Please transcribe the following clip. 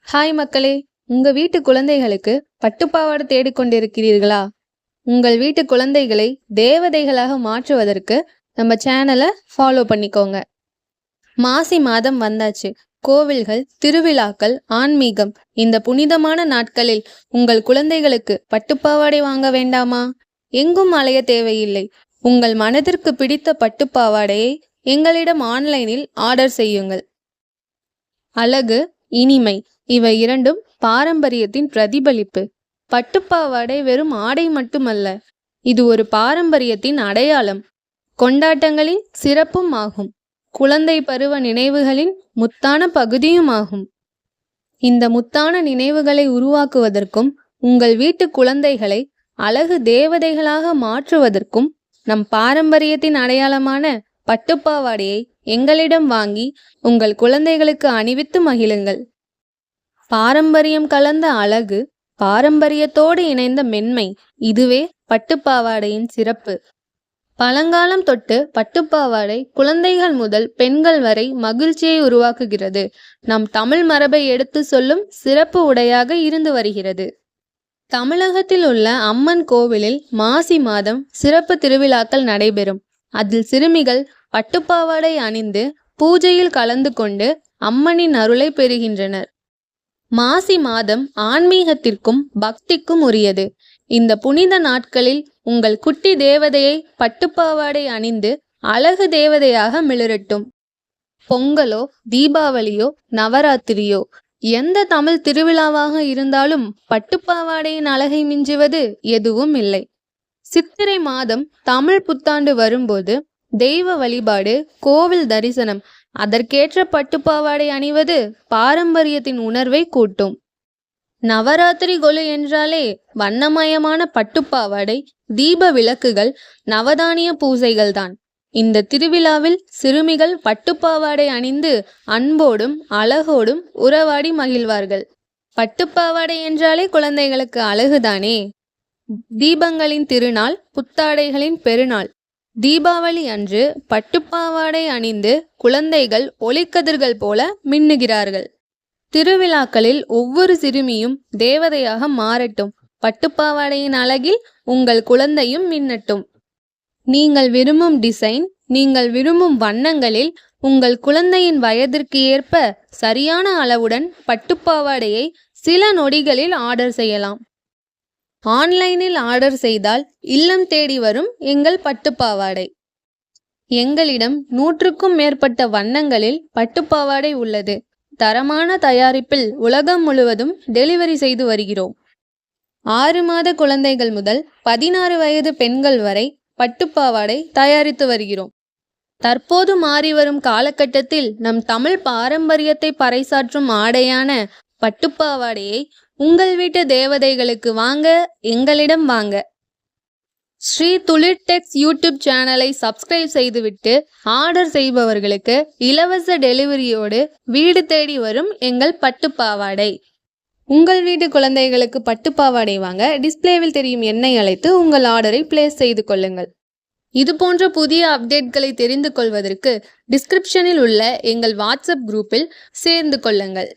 Hi மக்களே, உங்க வீட்டு குழந்தைகளுக்கு பட்டுப்பாவாடை தேடிக்கொண்டிருக்கிறீர்களா? உங்கள் வீட்டு குழந்தைகளை தேவதைகளாக மாற்றுவதற்கு நம்ம சேனலை ஃபாலோ பண்ணிக்கோங்க. மாசி மாதம் வந்தாச்சு. கோவில்கள், திருவிழாக்கள், ஆன்மீகம், இந்த புனிதமான நாட்களில் உங்கள் குழந்தைகளுக்கு பட்டுப்பாவாடை வாங்க வேண்டாமா? எங்கும் அலைய தேவையில்லை. உங்கள் மனதிற்கு பிடித்த பட்டுப்பாவாடையை எங்களிடம் ஆன்லைனில் ஆர்டர் செய்யுங்கள். அழகு, இனிமை, இவை இரண்டும் பாரம்பரியத்தின் பிரதிபலிப்பு. பட்டுப்பாவாடை வெறும் ஆடை மட்டுமல்ல, இது ஒரு பாரம்பரியத்தின் அடையாளம், கொண்டாட்டங்களின் சிறப்பும் ஆகும், குழந்தை பருவ நினைவுகளின் முத்தான பகுதியும் ஆகும். இந்த முத்தான நினைவுகளை உருவாக்குவதற்கும் உங்கள் வீட்டு குழந்தைகளை அழகு தேவதைகளாக மாற்றுவதற்கும் நம் பாரம்பரியத்தின் அடையாளமான பட்டுப்பாவாடையை எங்களிடம் வாங்கி உங்கள் குழந்தைகளுக்கு அணிவித்து மகிழுங்கள். பாரம்பரியம் கலந்த அழகு, பாரம்பரியத்தோடு இணைந்த மென்மை, இதுவே பட்டுப்பாவாடையின் சிறப்பு. பழங்காலம் தொட்டு பட்டுப்பாவாடை குழந்தைகள் முதல் பெண்கள் வரை மகிழ்ச்சியை உருவாக்குகிறது. நம் தமிழ் மரபை எடுத்து சொல்லும் சிறப்பு உடையாக இருந்து வருகிறது. தமிழகத்தில் உள்ள அம்மன் கோவிலில் மாசி மாதம் சிறப்பு திருவிழாக்கள் நடைபெறும். அதில் சிறுமிகள் பட்டுப்பாவாடை அணிந்து பூஜையில் கலந்து கொண்டு அம்மனின் அருளை பெறுகின்றனர். மாசி மாதம் ஆன்மீகத்திற்கும் பக்திக்கும் உரியது. இந்த புனித நாட்களில் உங்கள் குட்டி தேவதையை பட்டுப்பாவாடை அணிந்து அழகு தேவதையாக மிளிரட்டும். பொங்கலோ, தீபாவளியோ, நவராத்திரியோ, எந்த தமிழ் திருவிழாவாக இருந்தாலும் பட்டுப்பாவாடையின் அழகை மிஞ்சுவது எதுவும் இல்லை. சித்திரை மாதம் தமிழ் புத்தாண்டு வரும்போது தெய்வ வழிபாடு, கோவில் தரிசனம், அதற்கேற்ற பட்டுப்பாவாடை அணிவது பாரம்பரியத்தின் உணர்வை கூட்டும். நவராத்திரி கொலு என்றாலே வண்ணமயமான பட்டுப்பாவாடை, தீப விளக்குகள், நவதானிய பூசைகள்தான். இந்த திருவிழாவில் சிறுமிகள் பட்டுப்பாவாடை அணிந்து அன்போடும் அழகோடும் உறவாடி மகிழ்வார்கள். பட்டுப்பாவாடை என்றாலே குழந்தைகளுக்கு அழகுதானே. தீபங்களின் திருநாள், புத்தாடைகளின் பெருநாள். தீபாவளி அன்று பட்டுப்பாவாடை அணிந்து குழந்தைகள் ஒளிக்கதிர்கள் போல மின்னுகிறார்கள். திருவிழாக்களில் ஒவ்வொரு சிறுமியும் தேவதையாக மாறட்டும். பட்டுப்பாவாடையின் அழகில் உங்கள் குழந்தையும் மின்னட்டும். நீங்கள் விரும்பும் டிசைன், நீங்கள் விரும்பும் வண்ணங்களில் உங்கள் குழந்தையின் வயதிற்கு ஏற்ப சரியான அளவுடன் பட்டுப்பாவாடையை சில நொடிகளில் ஆர்டர் செய்யலாம். ஆன்லைனில் ஆர்டர் செய்தால் இல்லம் தேடி வரும் எங்கள் பட்டுப்பாவாடை. எங்களிடம் 100க்கும் மேற்பட்ட வண்ணங்களில் பட்டுப்பாவாடை உள்ளது. தரமான தயாரிப்பில் உலகம் முழுவதும் டெலிவரி செய்து வருகிறோம். 6 மாத குழந்தைகள் முதல் 16 வயது பெண்கள் வரை பட்டுப்பாவாடை தயாரித்து வருகிறோம். தற்போது மாறி வரும் காலகட்டத்தில் நம் தமிழ் பாரம்பரியத்தை பறைசாற்றும் ஆடையான பட்டுப்பாவாடையை உங்கள் வீட்டு தேவதைகளுக்கு வாங்க எங்களிடம் வாங்க. ஸ்ரீ துளிர் டெக்ஸ் யூடியூப் சேனலை சப்ஸ்கிரைப் செய்துவிட்டு ஆர்டர் செய்பவர்களுக்கு இலவச டெலிவரியோடு வீடு தேடி வரும் எங்கள் பட்டுப்பாவாடை. உங்கள் வீட்டு குழந்தைகளுக்கு பட்டுப்பாவாடை வாங்க டிஸ்பிளேவில் தெரியும் எண்ணை அழைத்து உங்கள் ஆர்டரை பிளேஸ் செய்து கொள்ளுங்கள். இது போன்ற புதிய அப்டேட்களை தெரிந்து கொள்வதற்கு டிஸ்கிரிப்ஷனில் உள்ள எங்கள் வாட்ஸ்அப் குரூப்பில் சேர்ந்து கொள்ளுங்கள்.